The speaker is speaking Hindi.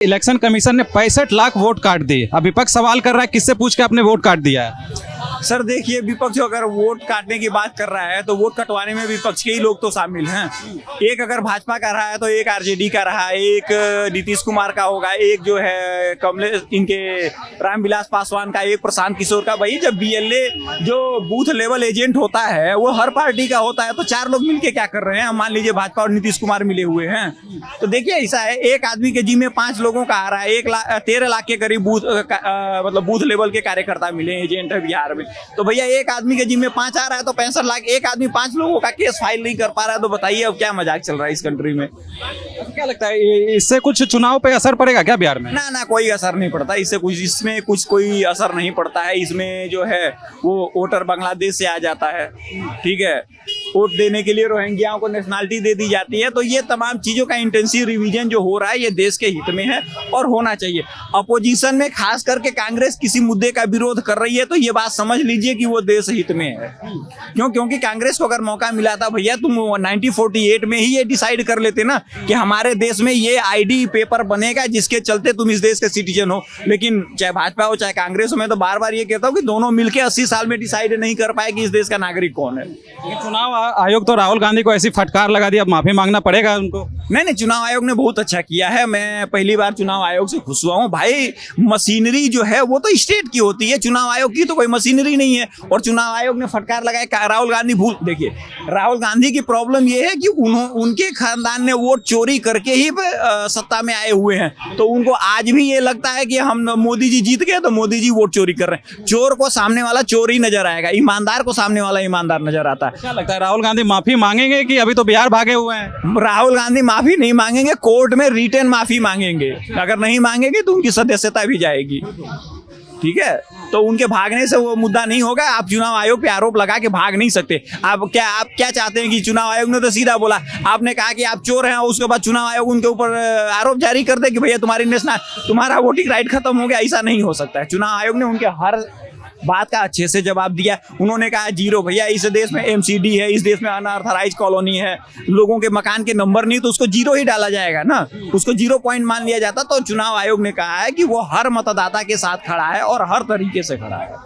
इलेक्शन कमीशन ने 65 लाख वोट काट दिए। अब विपक्ष सवाल कर रहा है किससे पूछ के आपने वोट काट दिया है। सर देखिए, विपक्ष अगर वोट काटने की बात कर रहा है तो वोट कटवाने में विपक्ष के ही लोग तो शामिल हैं। एक अगर भाजपा का रहा है तो एक आरजेडी का रहा, एक नीतीश कुमार का होगा, एक जो है कमलेश इनके रामविलास पासवान का, एक प्रशांत किशोर का। भाई जब बीएलए जो बूथ लेवल एजेंट होता है वो हर पार्टी का होता है, तो चार लोग मिलके क्या कर रहे हैं। मान लीजिए भाजपा और नीतीश कुमार मिले हुए हैं, तो देखिए ऐसा है, एक आदमी के जिम्मे 5 लोगों का आ रहा है, 13 लाख के करीब मतलब बूथ लेवल के कार्यकर्ता मिले एजेंट है बिहार में। तो भैया एक आदमी के जिम्मे 5 आ रहा है तो 65 लाख, एक आदमी 5 लोगों का केस फाइल नहीं कर पा रहा है, तो बताइए अब क्या मजाक चल रहा है इस कंट्री में। क्या लगता है इससे कुछ चुनाव पे असर पड़ेगा क्या बिहार में? ना कोई असर नहीं पड़ता इससे, इसमें कोई असर नहीं पड़ता है। इसमें जो है वो वोटर बांग्लादेश से आ जाता है, ठीक है, वोट देने के लिए रोहिंग्याओं को नेशनलिटी दे दी जाती है। तो ये तमाम चीजों का इंटेंसिव रिवीजन जो हो रहा है ये देश के हित में है और होना चाहिए। अपोजिशन में खास करके कांग्रेस किसी मुद्दे का विरोध कर रही है तो ये बात समझ लीजिए कि वो देश हित में है। क्योंकि कांग्रेस को अगर मौका मिला था भैया, तुम 1948 में ही ये डिसाइड कर लेते ना कि हमारे देश में ये आईडी पेपर बनेगा जिसके चलते तुम इस देश के सिटीजन हो। लेकिन चाहे भाजपा हो चाहे कांग्रेस हो, मैं तो बार बार ये कहता हूँ कि दोनों मिलकर 80 साल में डिसाइड नहीं कर पाए कि इस देश का नागरिक कौन है। चुनाव आयोग तो राहुल गांधी को ऐसी फटकार लगा दी, अब माफी मांगना पड़ेगा उनको। नहीं, चुनाव आयोग ने बहुत अच्छा किया है। मैं पहली बार चुनाव आयोग से खुश हुआ हूँ। भाई मशीनरी जो है वो तो स्टेट की होती है, चुनाव आयोग की तो कोई मशीनरी नहीं है। और चुनाव आयोग ने फटकार लगाया। राहुल गांधी देखिए, राहुल गांधी की प्रॉब्लम ये है कि उनके खानदान ने वोट चोरी करके ही सत्ता में आए हुए हैं, तो उनको आज भी ये लगता है कि हम मोदी जी जीत गए तो मोदी जी वोट चोरी कर रहे हैं। चोर को सामने वाला चोर ही नजर आएगा, ईमानदार को सामने वाला ईमानदार नजर आता है। क्या लगता है राहुल गांधी माफी मांगेंगे कि अभी तो बिहार भागे हुए हैं? राहुल गांधी माफी नहीं मांगेंगे, कोर्ट में रिटर्न माफी मांगेंगे। अगर नहीं मांगेंगे तो उनकी सदस्यता भी जाएगी, ठीक है। तो उनके भागने से वो मुद्दा नहीं होगा। आप चुनाव आयोग पे आरोप लगा के भाग नहीं सकते। आप क्या चाहते हैं कि चुनाव आयोग ने तो सीधा बोला, आपने कहा कि आप चोर हैं, उसके बाद चुनाव आयोग उनके ऊपर आरोप जारी कर दे कि भैया तुम्हारा वोटिंग राइट खत्म हो गया। ऐसा नहीं हो सकता है। चुनाव आयोग ने उनके हर बात का अच्छे से जवाब दिया। उन्होंने कहा जीरो भैया, इस देश में एमसीडी है, इस देश में अनऑथराइज्ड कॉलोनी है, लोगों के मकान के नंबर नहीं, तो उसको जीरो ही डाला जाएगा ना, उसको 0 पॉइंट मान लिया जाता। तो चुनाव आयोग ने कहा है कि वो हर मतदाता के साथ खड़ा है और हर तरीके से खड़ा है।